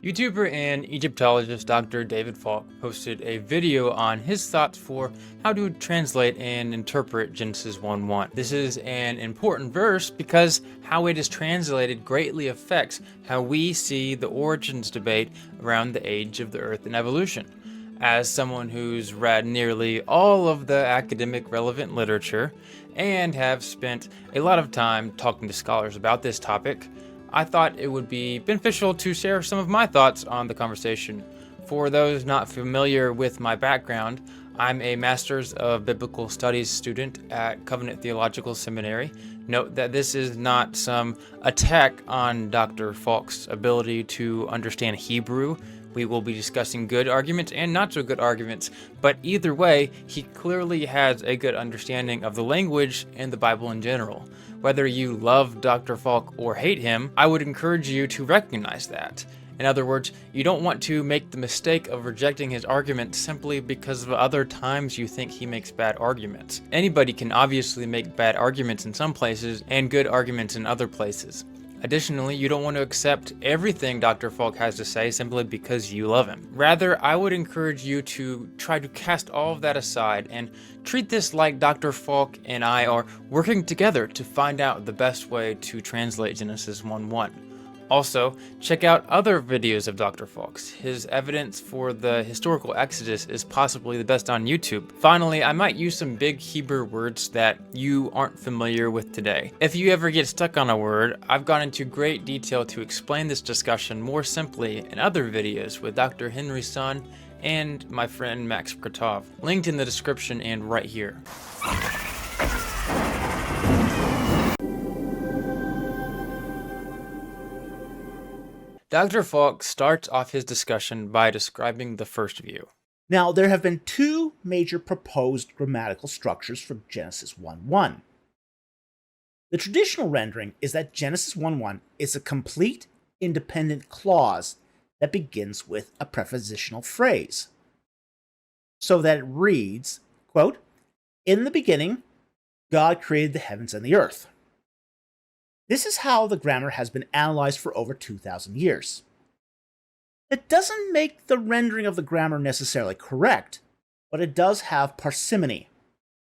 YouTuber and Egyptologist Dr. David Falk posted a video on his thoughts for how to translate and interpret Genesis 1:1. This is an important verse because how it is translated greatly affects how we see the origins debate around the age of the earth and evolution. As someone who's read nearly all of the academic relevant literature and have spent a lot of time talking to scholars about this topic, I thought it would be beneficial to share some of my thoughts on the conversation. For those not familiar with my background, I'm a Master's of Biblical Studies student at Covenant Theological Seminary. Note that this is not some attack on Dr. Falk's ability to understand Hebrew. We will be discussing good arguments and not so good arguments, but either way, he clearly has a good understanding of the language and the Bible in general. Whether you love Dr. Falk or hate him, I would encourage you to recognize that. In other words, you don't want to make the mistake of rejecting his argument simply because of other times you think he makes bad arguments. Anybody can obviously make bad arguments in some places and good arguments in other places. Additionally, you don't want to accept everything Dr. Falk has to say simply because you love him. Rather, I would encourage you to try to cast all of that aside and treat this like Dr. Falk and I are working together to find out the best way to translate Genesis 1:1. Also, check out other videos of Dr. Falk's. His evidence for the historical Exodus is possibly the best on YouTube. Finally, I might use some big Hebrew words that you aren't familiar with today. If you ever get stuck on a word, I've gone into great detail to explain this discussion more simply in other videos with Dr. Henry Sun and my friend Max Kratov, linked in the description and right here. Dr. Falk starts off his discussion by describing the first view. Now, there have been two major proposed grammatical structures for Genesis 1:1. The traditional rendering is that Genesis 1:1 is a complete, independent clause that begins with a prepositional phrase, so that it reads, quote, "In the beginning, God created the heavens and the earth." This is how the grammar has been analyzed for over 2,000 years. It doesn't make the rendering of the grammar necessarily correct, but it does have parsimony.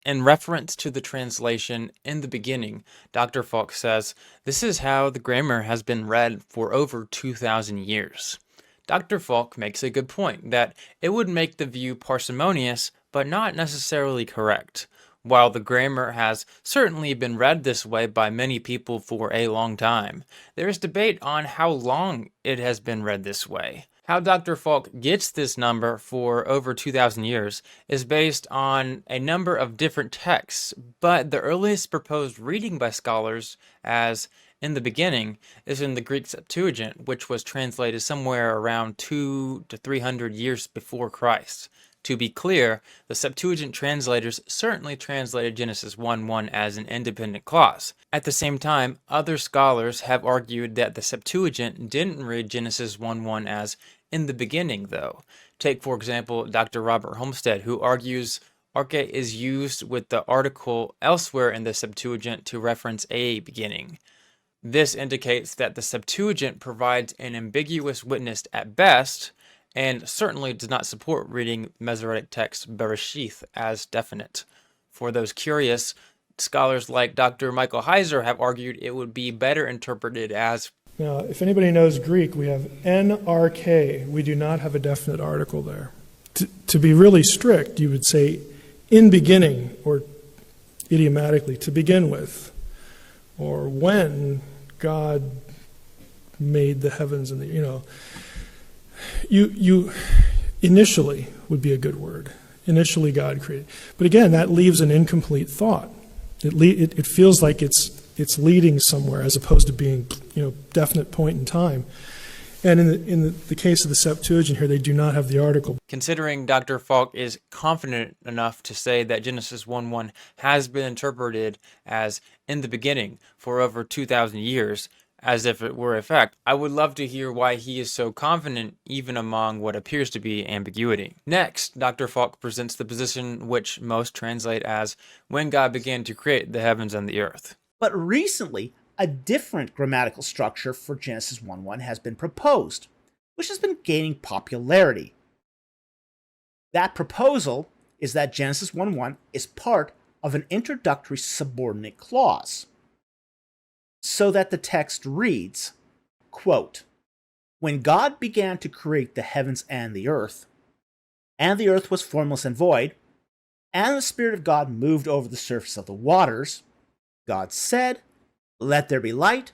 In reference to the translation "in the beginning," Dr. Falk says, this is how the grammar has been read for over 2,000 years. Dr. Falk makes a good point that it would make the view parsimonious, but not necessarily correct. While the grammar has certainly been read this way by many people for a long time, there is debate on how long it has been read this way. How Dr. Falk gets this number for over 2,000 years is based on a number of different texts, but the earliest proposed reading by scholars as "in the beginning" is in the Greek Septuagint, which was translated somewhere around 200 to 300 years before Christ. To be clear, the Septuagint translators certainly translated Genesis 1:1 as an independent clause. At the same time, other scholars have argued that the Septuagint didn't read Genesis 1:1 as "in the beginning," though. Take, for example, Dr. Robert Homestead, who argues arche is used with the article elsewhere in the Septuagint to reference a beginning. This indicates that the Septuagint provides an ambiguous witness at best, and certainly does not support reading Masoretic text Bereshith as definite. For those curious, scholars like Dr. Michael Heiser have argued it would be better interpreted as. Now, if anybody knows Greek, we have NRK. We do not have a definite article there. To be really strict, you would say "in beginning," or idiomatically, "to begin with," or "when God made the heavens and the," You initially would be a good word. Initially, God created. But again, that leaves an incomplete thought. It feels like it's leading somewhere as opposed to being, definite point in time. And in the case of the Septuagint here, they do not have the article. Considering Dr. Falk is confident enough to say that Genesis 1:1 has been interpreted as "in the beginning" for over 2,000 years, as if it were a fact, I would love to hear why he is so confident even among what appears to be ambiguity. Next, Dr. Falk presents the position which most translate as "when God began to create the heavens and the earth." But recently, a different grammatical structure for Genesis 1:1 has been proposed. which has been gaining popularity. That proposal is that Genesis 1:1 is part of an introductory subordinate clause, so that the text reads, quote, "When God began to create the heavens and the earth was formless and void, and the Spirit of God moved over the surface of the waters, God said, 'Let there be light,'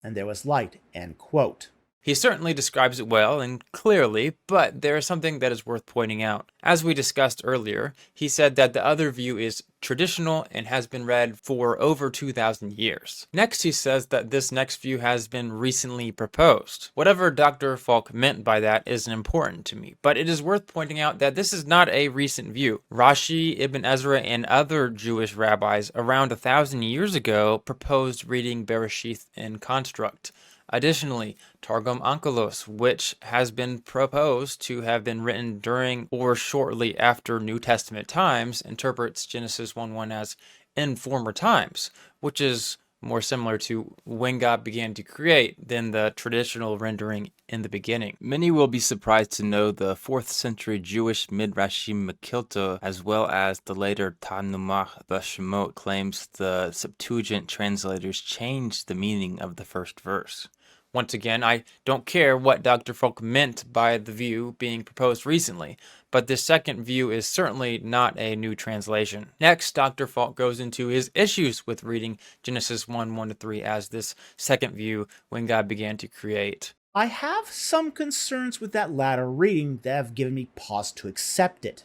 and there was light," end quote. He certainly describes it well and clearly, but there is something that is worth pointing out. As we discussed earlier, he said that the other view is traditional and has been read for over 2,000 years. Next, he says that this next view has been recently proposed. Whatever Dr. Falk meant by that isn't important to me, but it is worth pointing out that this is not a recent view. Rashi, Ibn Ezra, and other Jewish rabbis around 1,000 years ago proposed reading Bereshith in construct. Additionally, Targum Onkelos, which has been proposed to have been written during or shortly after New Testament times, interprets Genesis 1:1 as in former times, which is more similar to when God began to create than the traditional rendering in the beginning. Many will be surprised to know the 4th century Jewish Midrashim Mekilta, as well as the later Tanumach Bashemot, claims the Septuagint translators changed the meaning of the first verse. Once again, I don't care what Dr. Falk meant by the view being proposed recently, but this second view is certainly not a new translation. Next, Dr. Falk goes into his issues with reading Genesis 1:1-3 as this second view when God began to create. I have some concerns with that latter reading that have given me pause to accept it.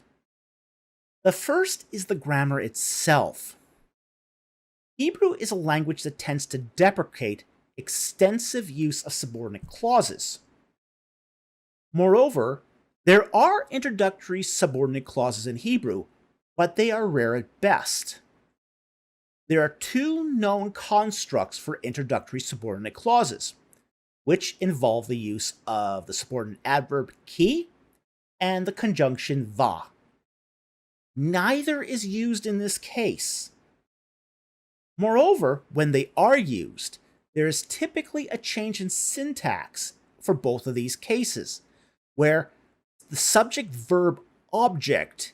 The first is the grammar itself. Hebrew is a language that tends to deprecate extensive use of subordinate clauses. Moreover, there are introductory subordinate clauses in Hebrew, but they are rare at best. There are two known constructs for introductory subordinate clauses, which involve the use of the subordinate adverb ki and the conjunction va. Neither is used in this case. Moreover, when they are used, there is typically a change in syntax for both of these cases, where the subject-verb-object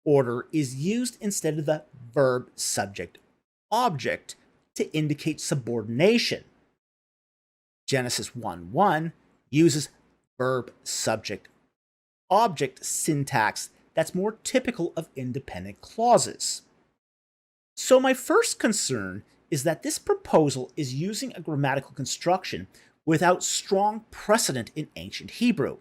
order is used instead of the verb-subject-object to indicate subordination. Genesis 1:1 uses verb-subject-object syntax that's more typical of independent clauses. So my first concern is that this proposal is using a grammatical construction without strong precedent in ancient Hebrew.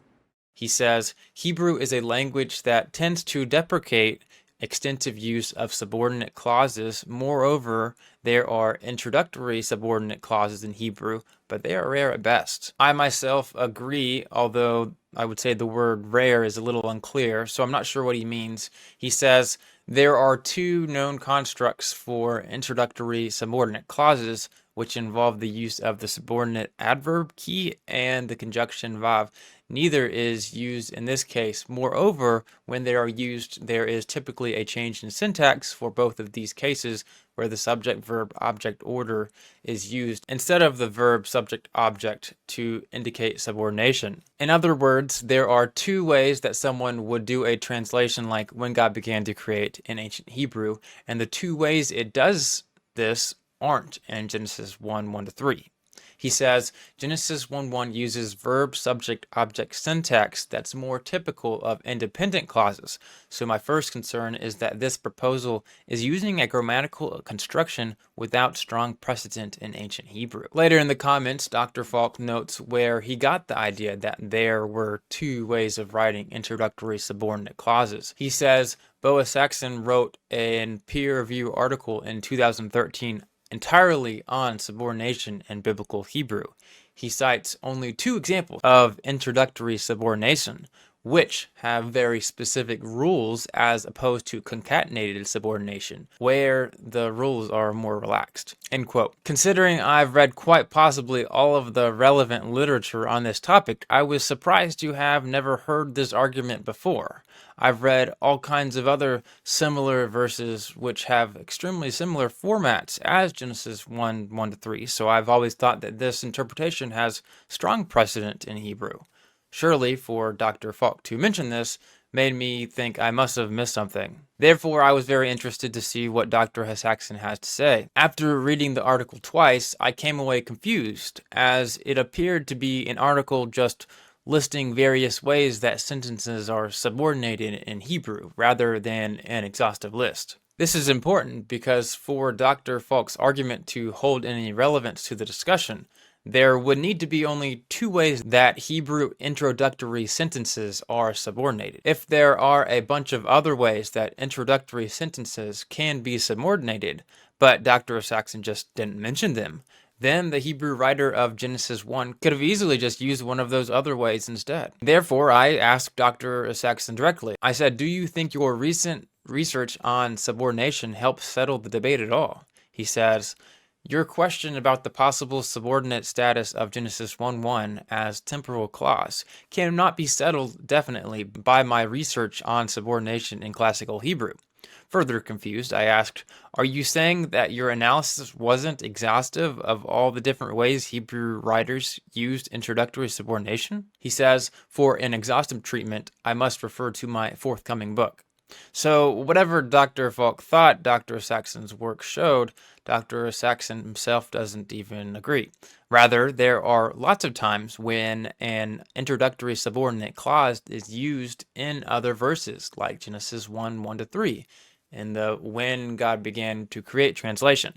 He says, Hebrew is a language that tends to deprecate extensive use of subordinate clauses. Moreover, there are introductory subordinate clauses in Hebrew, but they are rare at best. I myself agree, although I would say the word rare is a little unclear, so I'm not sure what he means. He says, there are two known constructs for introductory subordinate clauses, which involve the use of the subordinate adverb ki and the conjunction vav. Neither is used in this case. Moreover, when they are used, there is typically a change in syntax for both of these cases, where the subject-verb-object order is used instead of the verb-subject-object to indicate subordination. In other words, there are two ways that someone would do a translation like when God began to create in ancient Hebrew, and the two ways it does this aren't in Genesis 1:1-3. He says Genesis 1:1 uses verb-subject-object syntax that's more typical of independent clauses. So my first concern is that this proposal is using a grammatical construction without strong precedent in ancient Hebrew. Later in the comments, Dr. Falk notes where he got the idea that there were two ways of writing introductory subordinate clauses. He says Boa Saxon wrote a peer-review article in 2013 entirely on subordination in biblical Hebrew. He cites only two examples of introductory subordination, which have very specific rules as opposed to concatenated subordination, where the rules are more relaxed. End quote. Considering I've read quite possibly all of the relevant literature on this topic, I was surprised to have never heard this argument before. I've read all kinds of other similar verses which have extremely similar formats as Genesis 1:1-3, so I've always thought that this interpretation has strong precedent in Hebrew. Surely, for Dr. Falk to mention this made me think I must have missed something. Therefore, I was very interested to see what Dr. Saxon has to say. After reading the article twice, I came away confused, as it appeared to be an article just listing various ways that sentences are subordinated in Hebrew, rather than an exhaustive list. This is important because for Dr. Falk's argument to hold any relevance to the discussion, there would need to be only two ways that Hebrew introductory sentences are subordinated. If there are a bunch of other ways that introductory sentences can be subordinated, but Dr. Saxon just didn't mention them, then the Hebrew writer of Genesis 1 could have easily just used one of those other ways instead. Therefore, I asked Dr. Saxon directly. I said, "Do you think your recent research on subordination helps settle the debate at all?" He says, "Your question about the possible subordinate status of Genesis 1:1 as temporal clause cannot be settled definitely by my research on subordination in classical Hebrew." Further confused, I asked, "Are you saying that your analysis wasn't exhaustive of all the different ways Hebrew writers used introductory subordination?" He says, "For an exhaustive treatment, I must refer to my forthcoming book." So, whatever Dr. Falk thought Dr. Saxon's work showed, Dr. Saxon himself doesn't even agree. Rather, there are lots of times when an introductory subordinate clause is used in other verses, like Genesis 1:1-3, in the "when God began to create" translation.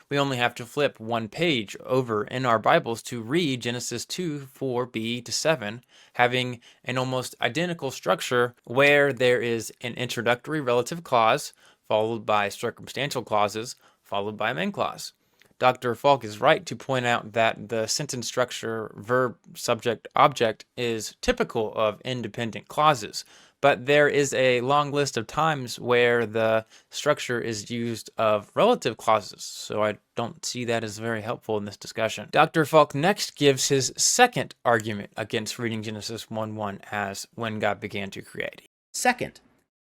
We only have to flip one page over in our Bibles to read Genesis 2:4b-7, having an almost identical structure where there is an introductory relative clause, followed by circumstantial clauses, followed by a main clause. Dr. Falk is right to point out that the sentence structure verb, subject, object is typical of independent clauses, but there is a long list of times where the structure is used of relative clauses, so I don't see that as very helpful in this discussion. Dr. Falk next gives his second argument against reading Genesis 1:1 as "when God began to create." Second,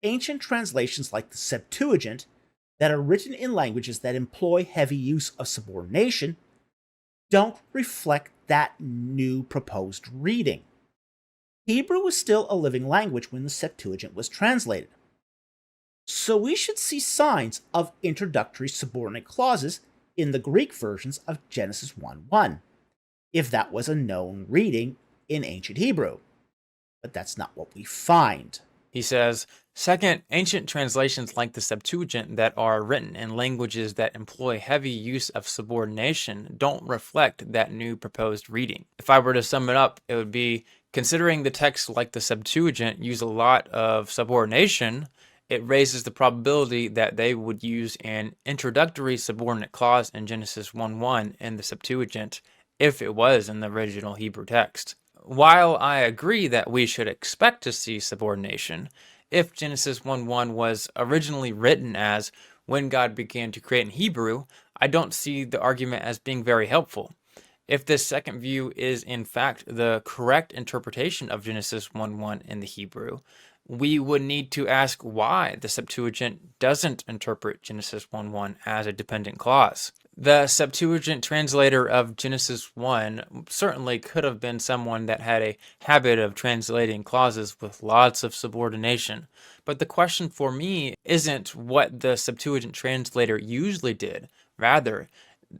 ancient translations like the Septuagint that are written in languages that employ heavy use of subordination don't reflect that new proposed reading. Hebrew was still a living language when the Septuagint was translated. So we should see signs of introductory subordinate clauses in the Greek versions of Genesis 1:1, if that was a known reading in ancient Hebrew. But that's not what we find. He says, second, ancient translations like the Septuagint that are written in languages that employ heavy use of subordination don't reflect that new proposed reading. If I were to sum it up, it would be, considering the texts like the Septuagint use a lot of subordination, it raises the probability that they would use an introductory subordinate clause in Genesis 1:1 in the Septuagint if it was in the original Hebrew text. While I agree that we should expect to see subordination, if Genesis 1:1 was originally written as "when God began to create" in Hebrew, I don't see the argument as being very helpful. If this second view is in fact the correct interpretation of Genesis 1:1 in the Hebrew, we would need to ask why the Septuagint doesn't interpret Genesis 1:1 as a dependent clause. The Septuagint translator of Genesis 1 certainly could have been someone that had a habit of translating clauses with lots of subordination. But the question for me isn't what the Septuagint translator usually did. Rather,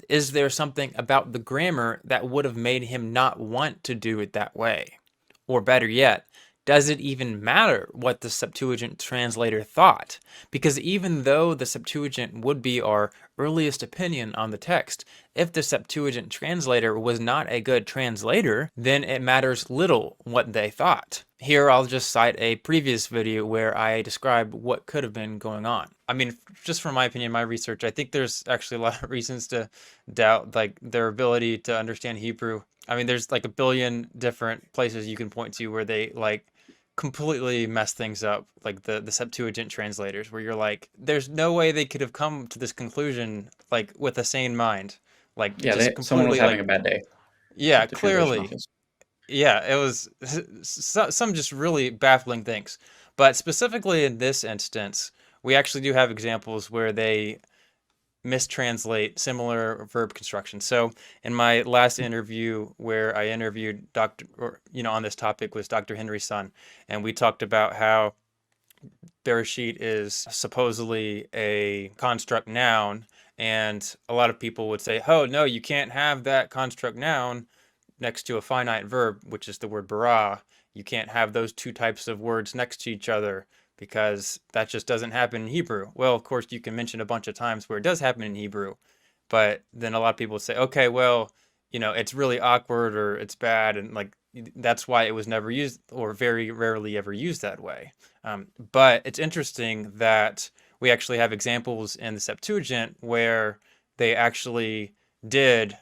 is there something about the grammar that would have made him not want to do it that way? Or better yet, does it even matter what the Septuagint translator thought? Because even though the Septuagint would be our earliest opinion on the text, if the Septuagint translator was not a good translator, then it matters little what they thought. Here I'll just cite a previous video where I describe what could have been going on. I mean, just from my opinion, my research, I think there's actually a lot of reasons to doubt their ability to understand Hebrew. I mean, there's like a billion different places you can point to where they completely mess things up, like the Septuagint translators, where you're like, there's no way they could have come to this conclusion with a sane mind. Someone was having a bad day. Yeah, The translation clearly. office. Yeah, it was some just really baffling things. But specifically in this instance, we actually do have examples where they mistranslate similar verb constructions. So in my last interview where I interviewed on this topic was Dr. Henry's son, and we talked about how Bereshit is supposedly a construct noun, and a lot of people would say, oh, no, you can't have that construct noun next to a finite verb, which is the word bara. You can't have those two types of words next to each other because that just doesn't happen in Hebrew. Well, of course, you can mention a bunch of times where it does happen in Hebrew, but then a lot of people say, okay, well, it's really awkward or it's bad, and like that's why it was never used or very rarely ever used that way. But it's interesting that we actually have examples in the Septuagint where they actually did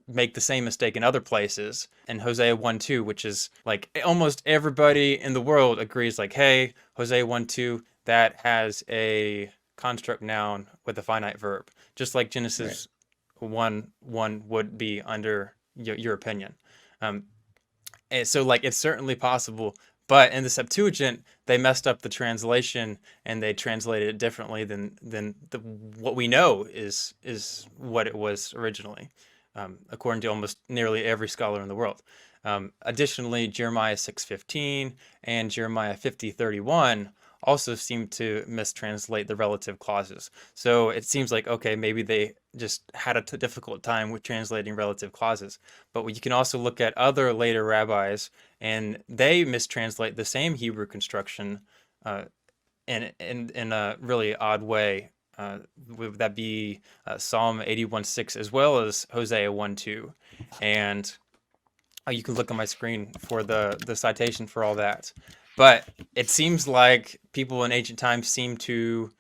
make the same mistake in other places. In Hosea 1:2, which is like almost everybody in the world agrees, like, hey, Hosea 1:2, that has a construct noun with a finite verb, just like Genesis 1:1 would be under your opinion. And so like it's certainly possible, but in the Septuagint they messed up the translation and they translated it differently than what we know is what it was originally, according to almost nearly every scholar in the world. Additionally, Jeremiah 6:15 and Jeremiah 50:31 also seem to mistranslate the relative clauses. So it seems like, okay, maybe they just had a difficult time with translating relative clauses. But you can also look at other later rabbis, and they mistranslate the same Hebrew construction in a really odd way. Would that be Psalm 81:6 as well as Hosea 1:2? And you can look on my screen for the citation for all that. But it seems like people in ancient times seem to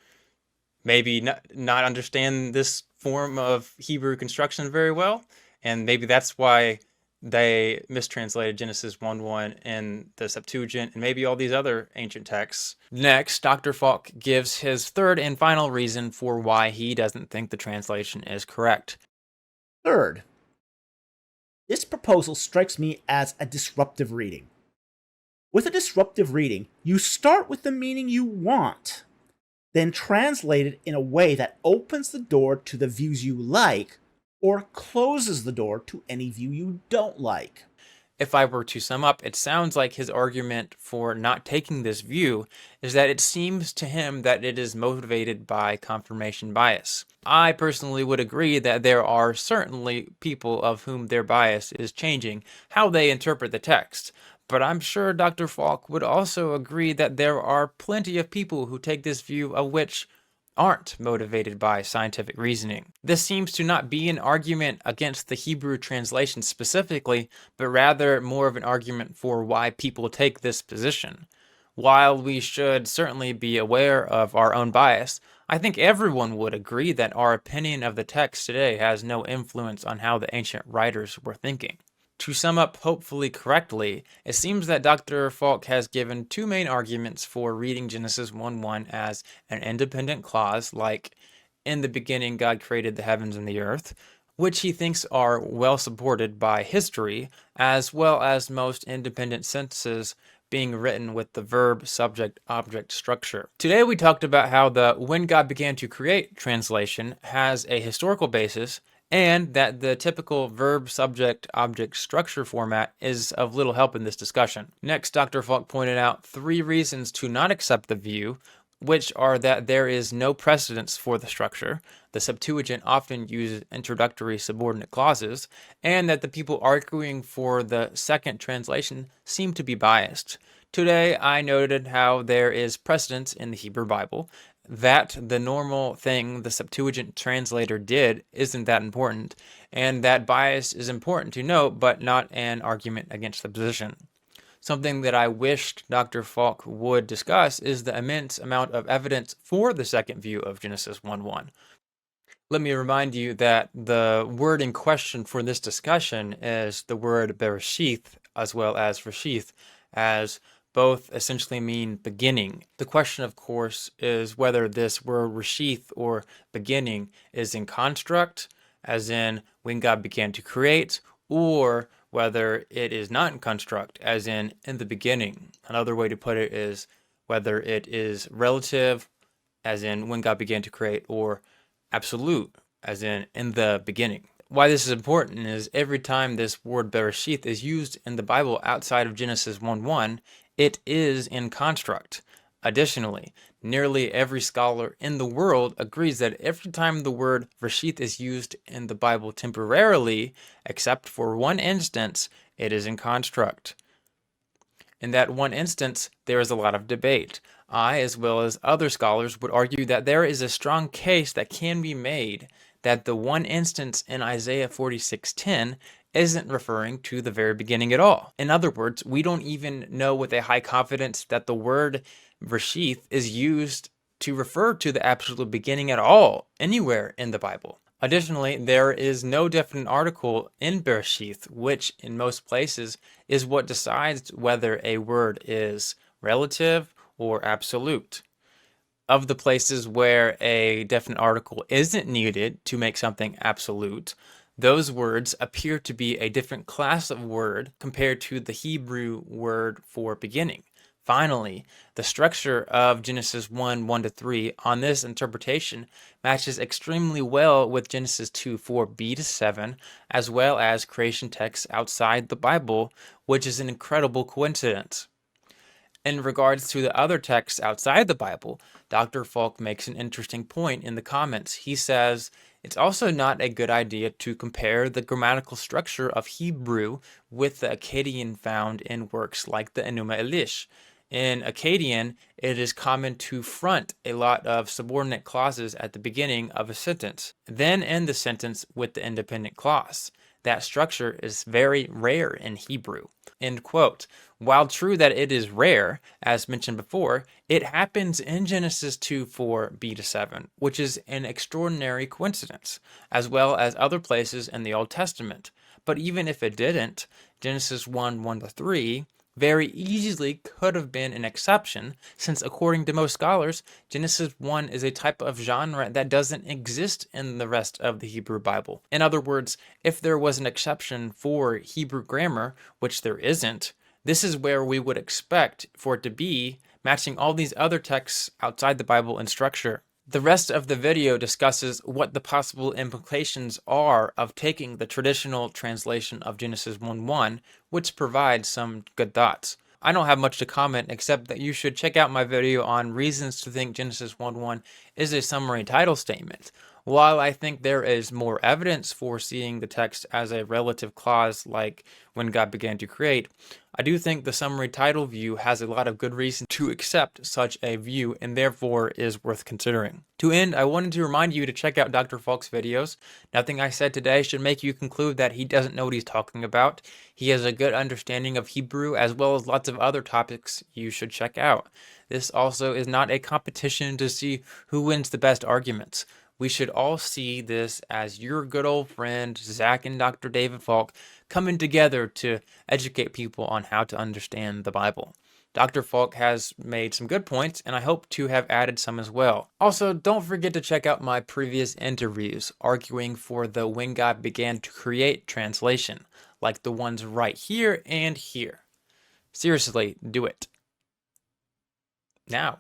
maybe not understand this form of Hebrew construction very well. And maybe that's why they mistranslated Genesis 1:1 in the Septuagint and maybe all these other ancient texts. Next, Dr. Falk gives his third and final reason for why he doesn't think the translation is correct. Third, this proposal strikes me as a disruptive reading. With a disruptive reading, you start with the meaning you want, then translate it in a way that opens the door to the views you like or closes the door to any view you don't like. If I were to sum up, it sounds like his argument for not taking this view is that it seems to him that it is motivated by confirmation bias. I personally would agree that there are certainly people of whom their bias is changing how they interpret the text. But I'm sure Dr. Falk would also agree that there are plenty of people who take this view of which aren't motivated by scientific reasoning. This seems to not be an argument against the Hebrew translation specifically, but rather more of an argument for why people take this position. While we should certainly be aware of our own bias, I think everyone would agree that our opinion of the text today has no influence on how the ancient writers were thinking. To sum up hopefully correctly, it seems that Dr. Falk has given two main arguments for reading Genesis 1:1 as an independent clause, like, in the beginning God created the heavens and the earth, which he thinks are well supported by history, as well as most independent sentences being written with the verb, subject, object structure. Today we talked about how the "when God began to create" translation has a historical basis, and that the typical verb, subject, object structure format is of little help in this discussion. Next, Dr. Falk pointed out three reasons to not accept the view, which are that there is no precedence for the structure, the Septuagint often uses introductory subordinate clauses, and that the people arguing for the second translation seem to be biased. Today, I noted how there is precedence in the Hebrew Bible, that the normal thing the Septuagint translator did isn't that important, and that bias is important to note, but not an argument against the position. Something that I wished Dr. Falk would discuss is the immense amount of evidence for the second view of Genesis 1:1. Let me remind you that the word in question for this discussion is the word bereshith as well as reshith, as both essentially mean beginning. The question, of course, is whether this word reshith or beginning is in construct, as in when God began to create, or whether it is not in construct, as in the beginning. Another way to put it is whether it is relative, as in when God began to create, or absolute, as in the beginning. Why this is important is every time this word Bereshith is used in the Bible outside of Genesis 1:1, it is in construct. Additionally, nearly every scholar in the world agrees that every time the word Reshith is used in the Bible temporarily, except for one instance, it is in construct. In that one instance, there is a lot of debate. I, as well as other scholars, would argue that there is a strong case that can be made that the one instance in Isaiah 46:10 isn't referring to the very beginning at all. In other words, we don't even know with a high confidence that the word Reshith is used to refer to the absolute beginning at all, anywhere in the Bible. Additionally, there is no definite article in Bereshith, which in most places is what decides whether a word is relative or absolute. Of the places where a definite article isn't needed to make something absolute, those words appear to be a different class of word compared to the Hebrew word for beginning. Finally, the structure of Genesis 1:1-3 on this interpretation matches extremely well with Genesis 2:4b-7, as well as creation texts outside the Bible, which is an incredible coincidence. In regards to the other texts outside the Bible, Dr. Falk makes an interesting point in the comments. He says, it's also not a good idea to compare the grammatical structure of Hebrew with the Akkadian found in works like the Enuma Elish. In Akkadian, it is common to front a lot of subordinate clauses at the beginning of a sentence, then end the sentence with the independent clause. That structure is very rare in Hebrew. End quote. While true that it is rare, as mentioned before, it happens in Genesis 2:4b-7, which is an extraordinary coincidence, as well as other places in the Old Testament. But even if it didn't, Genesis 1:1-3 very easily could have been an exception, since according to most scholars, Genesis 1 is a type of genre that doesn't exist in the rest of the Hebrew Bible. In other words, if there was an exception for Hebrew grammar, which there isn't, this is where we would expect for it to be, matching all these other texts outside the Bible in structure. The rest of the video discusses what the possible implications are of taking the traditional translation of Genesis 1:1, which provides some good thoughts. I don't have much to comment except that you should check out my video on reasons to think Genesis 1:1 is a summary title statement. While I think there is more evidence for seeing the text as a relative clause like when God began to create, I do think the summary title view has a lot of good reason to accept such a view and therefore is worth considering. To end, I wanted to remind you to check out Dr. Falk's videos. Nothing I said today should make you conclude that he doesn't know what he's talking about. He has a good understanding of Hebrew as well as lots of other topics you should check out. This also is not a competition to see who wins the best arguments. We should all see this as your good old friend, Zach and Dr. David Falk, coming together to educate people on how to understand the Bible. Dr. Falk has made some good points, and I hope to have added some as well. Also, don't forget to check out my previous interviews arguing for the When God Began to Create translation, like the ones right here and here. Seriously, do it. Now.